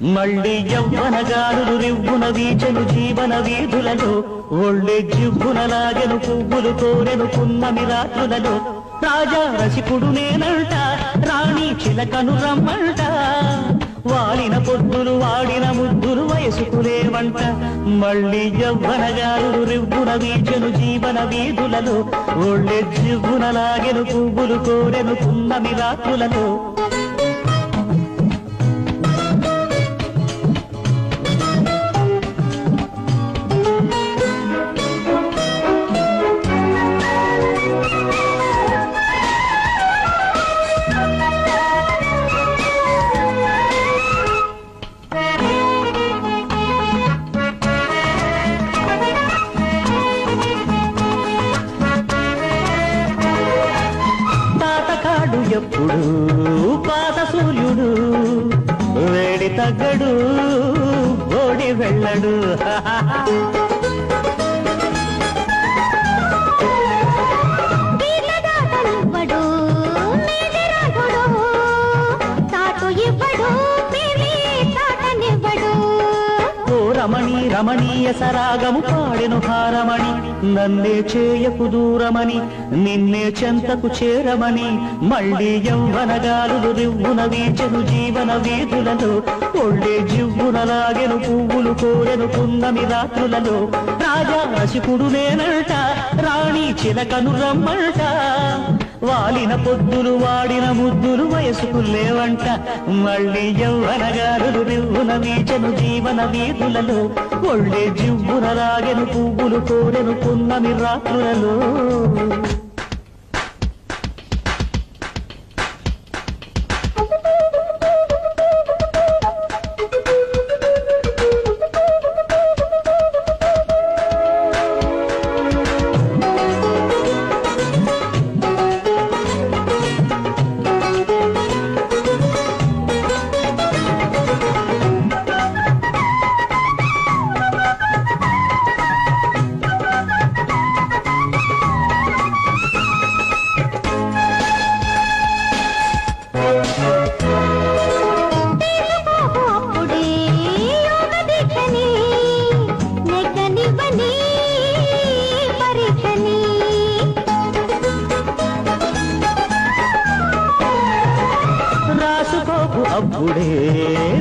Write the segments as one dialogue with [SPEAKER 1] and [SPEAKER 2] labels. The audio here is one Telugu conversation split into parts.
[SPEAKER 1] మళ్ళీ యవ్వనగారులు రివ్వున వీచను జీవన వీధులలో ఒళ్ళే జివ్వునలాగెను పువ్వులు కోరెను పున్నమి రాత్రులలో రాజా రసికుడు నేనంట రాణి చిలకను రమ్మంట వాలిన పొద్దులు వాడిన ముద్దులు వయసుకులేవంట మళ్ళీ యవ్వనగారులు రివ్వున వీచను జీవన వీధులలో ఒళ్ళే జివ్వునలాగెను పువ్వులు కోరెను పున్నమి రాత్రులలో ఎప్పుడు పాత సూర్యుడు వేడి తగ్గడు ఓడి వెళ్ళడు రమణి రమణీయ సరాగము పాడెను హారమణి నన్నే చేయకు దూరమని నిన్నే చెంతకు చేరమని మళ్ళీ యవ్వనగాలులు రివ్వున వీచెను జీవన వీధులలో ఒళ్ళే జివ్వునలాగెను పువ్వులు కోరెను పున్నమి రాత్రులలో రాజా రసికుడు నేనంట రాణి చిలకను రమ్మంట వాలిన పొద్దులు వాడిన ముద్దులు వయసుకు లేవంట మళ్ళీ యవ్వనగారులు రివ్వున వీచెను జీవన వీధులలో ఒళ్ళే జివ్వునలాగెను పువ్వులు కోరెను పున్నమి రాత్రులలో రాసుకోకు అప్పుడే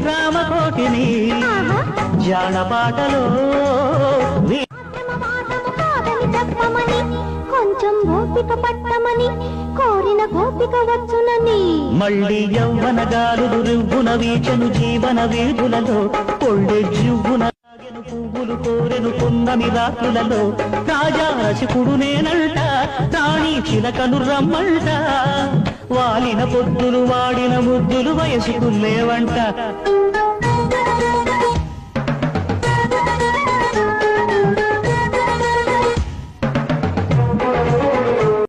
[SPEAKER 1] రామకోటిని జానపాటలో
[SPEAKER 2] కొంచెం గోపిక పట్టమని కోరిన గోపిక వచ్చునని
[SPEAKER 1] మళ్ళీ యవ్వనగాలులు రివ్వున వీచెను జీవన వీధులలో కొళ్ళె జివ్వున పువ్వులు కోరెను పున్నమి రాత్రులలో రాజా రసికుడు నేనంట రాణి చిలకను రమ్మంట వాలిన పొద్దులు వాడిన ముద్దులు వయసుకు లేవంట